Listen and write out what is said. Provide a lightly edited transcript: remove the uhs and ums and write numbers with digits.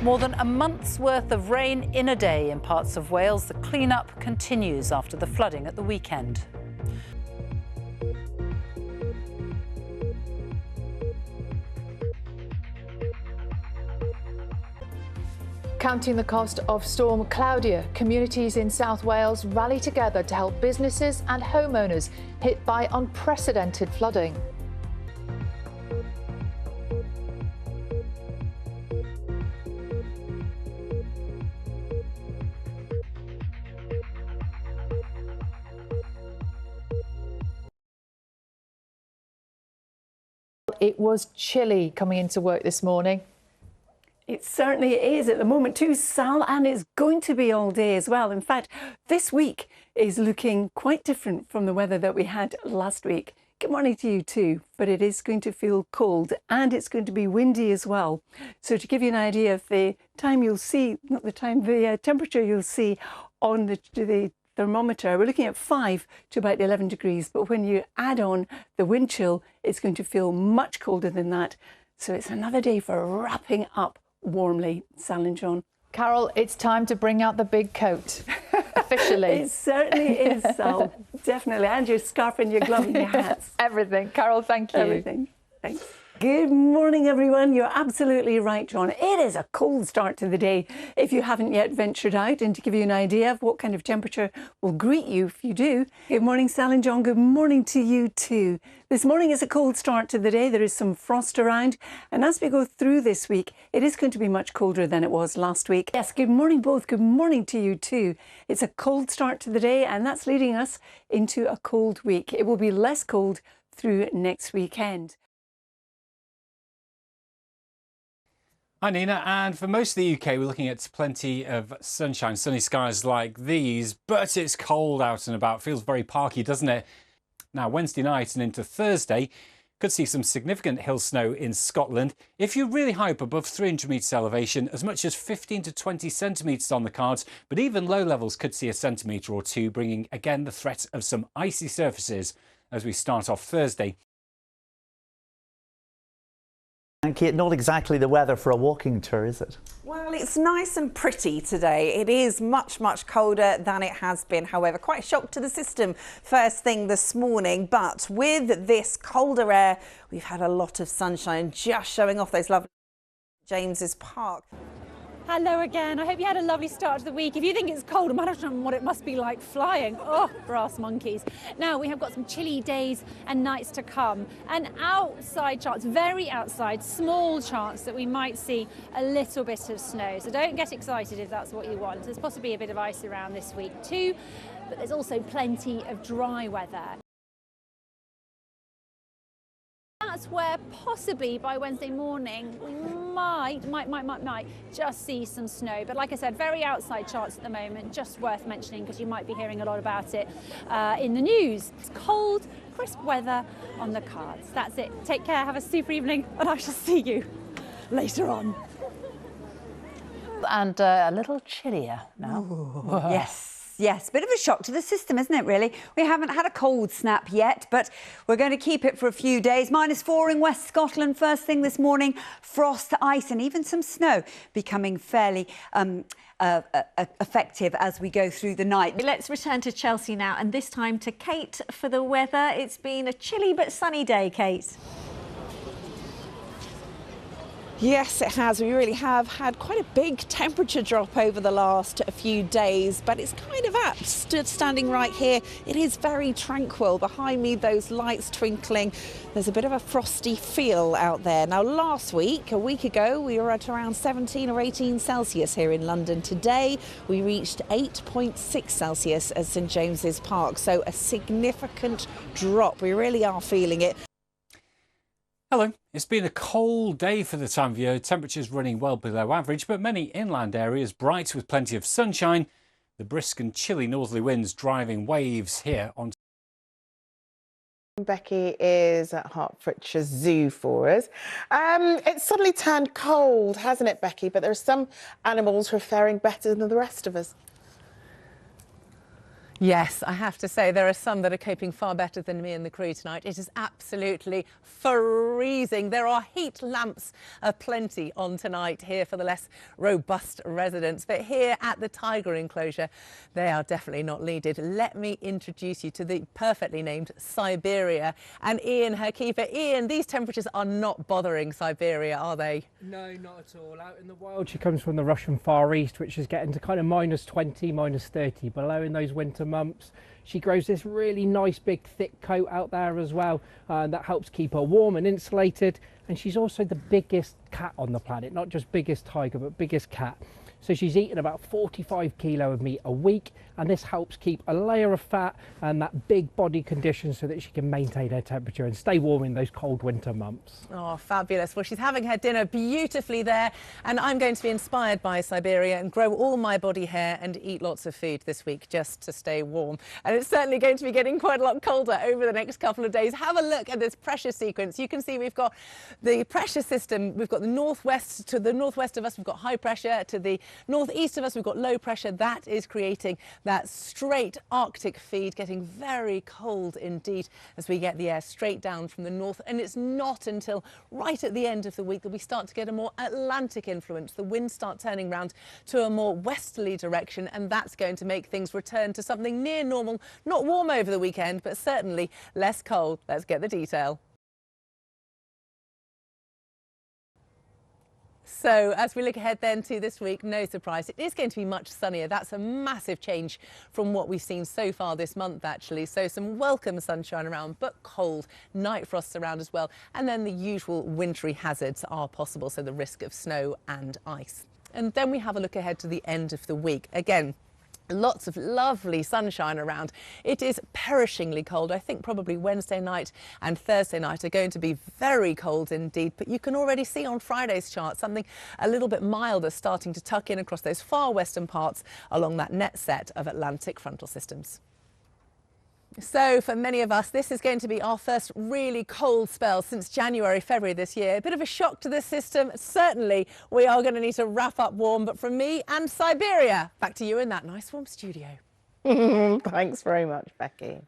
More than a month's worth of rain in a day in parts of Wales. The clean-up continues after the flooding at the weekend. Counting the cost of Storm Claudia, communities in South Wales rally together to help businesses and homeowners hit by unprecedented flooding. It was chilly coming into work this morning. It certainly is at the moment too, Sal, and it's going to be all day as well. In fact, this week is looking quite different from the weather that we had last week. Good morning to you too, but it is going to feel cold and it's going to be windy as well. So to give you an idea of the time you'll see, not the time, the temperature you'll see on the thermometer, we're looking at 5 to about 11 degrees, but when you add on the wind chill, it's going to feel much colder than that. So it's another day for wrapping up warmly, Sal and John. Carol, it's time to bring out the big coat, officially. It certainly is, Sal, definitely. And your scarf and your glove and your hats. Everything. Carol, thank you. Everything. Thanks. Good morning, everyone. You're absolutely right, John. It is a cold start to the day if you haven't yet ventured out. And to give you an idea of what kind of temperature will greet you if you do. Good morning, Sal and John. Good morning to you too. This morning is a cold start to the day. There is some frost around. And as we go through this week, it is going to be much colder than it was last week. Yes, good morning both. Good morning to you too. It's a cold start to the day, and that's leading us into a cold week. It will be less cold through next weekend. Hi Nina, and for most of the UK we're looking at plenty of sunshine, sunny skies like these, but it's cold out and about. Feels very parky, doesn't it? Now Wednesday night and into Thursday could see some significant hill snow in Scotland. If you're really high up above 300 metres elevation, as much as 15 to 20 centimetres on the cards, but even low levels could see a centimetre or two, bringing again the threat of some icy surfaces as we start off Thursday. Kate, not exactly the weather for a walking tour, is it? Well, it's nice and pretty today. It is much, much colder than it has been. However, quite a shock to the system first thing this morning. But with this colder air, we've had a lot of sunshine just showing off those lovely James's Park. Hello again. I hope you had a lovely start to the week. If you think it's cold, imagine what it must be like flying. Oh, brass monkeys. Now, we have got some chilly days and nights to come. An outside chance, very outside, small chance that we might see a little bit of snow. So don't get excited if that's what you want. There's possibly a bit of ice around this week too, but there's also plenty of dry weather. That's where possibly by Wednesday morning we might just see some snow. But like I said, very outside chance at the moment, just worth mentioning because you might be hearing a lot about it in the news. It's cold, crisp weather on the cards. That's it. Take care, have a super evening, and I shall see you later on. And a little chillier now. Yes. Yes, bit of a shock to the system, isn't it, really? We haven't had a cold snap yet, but we're going to keep it for a few days. -4 in West Scotland first thing this morning. Frost, ice and even some snow becoming fairly effective as we go through the night. Let's return to Chelsea now, and this time to Kate for the weather. It's been a chilly but sunny day, Kate. Yes, it has. We really have had quite a big temperature drop over the last few days, but it's kind of standing right here. It is very tranquil. Behind me, those lights twinkling. There's a bit of a frosty feel out there. Now, last week, a week ago, we were at around 17 or 18 Celsius here in London. Today, we reached 8.6 Celsius at St James's Park. So a significant drop. We really are feeling it. Hello. It's been a cold day for the time of year. Temperatures running well below average, but many inland areas bright with plenty of sunshine. The brisk and chilly northerly winds driving waves here on. Becky is at Hertfordshire Zoo for us. It's suddenly turned cold, hasn't it, Becky? But there are some animals who are faring better than the rest of us. Yes, I have to say there are some that are coping far better than me and the crew tonight. It is absolutely freezing. There are heat lamps aplenty on tonight here for the less robust residents, but here at the tiger enclosure they are definitely not needed. Let me introduce you to the perfectly named Siberia and Ian, her keeper. Ian, these temperatures are not bothering Siberia, are they? No, not at all. Out in the wild she comes from the Russian Far East, which is getting to kind of -20, -30 below in those winter months. She grows this really nice big thick coat out there as well, that helps keep her warm and insulated. And she's also the biggest cat on the planet, not just biggest tiger but biggest cat. So she's eating about 45 kilo of meat a week, and this helps keep a layer of fat and that big body condition so that she can maintain her temperature and stay warm in those cold winter months. Oh, fabulous. Well, she's having her dinner beautifully there, and I'm going to be inspired by Siberia and grow all my body hair and eat lots of food this week just to stay warm. And it's certainly going to be getting quite a lot colder over the next couple of days. Have a look at this pressure sequence. You can see we've got the pressure system. We've got the northwest, to the northwest of us, we've got high pressure. To the northeast of us, we've got low pressure. That is creating that straight Arctic feed, getting very cold indeed as we get the air straight down from the north. And it's not until right at the end of the week that we start to get a more Atlantic influence. The winds start turning round to a more westerly direction, and that's going to make things return to something near normal. Not warm over the weekend, but certainly less cold. Let's get the detail. So as we look ahead then to this week, no surprise, it is going to be much sunnier. That's a massive change from what we've seen so far this month, actually. So some welcome sunshine around, but cold, night frosts around as well. And then the usual wintry hazards are possible, so the risk of snow and ice. And then we have a look ahead to the end of the week. Again, lots of lovely sunshine around. It is perishingly cold. I think probably Wednesday night and Thursday night are going to be very cold indeed, but you can already see on Friday's chart something a little bit milder starting to tuck in across those far western parts along that net set of Atlantic frontal systems. So for many of us, this is going to be our first really cold spell since January, February this year. A bit of a shock to the system. Certainly, we are going to need to wrap up warm. But from me and Siberia, back to you in that nice warm studio. Thanks very much, Becky.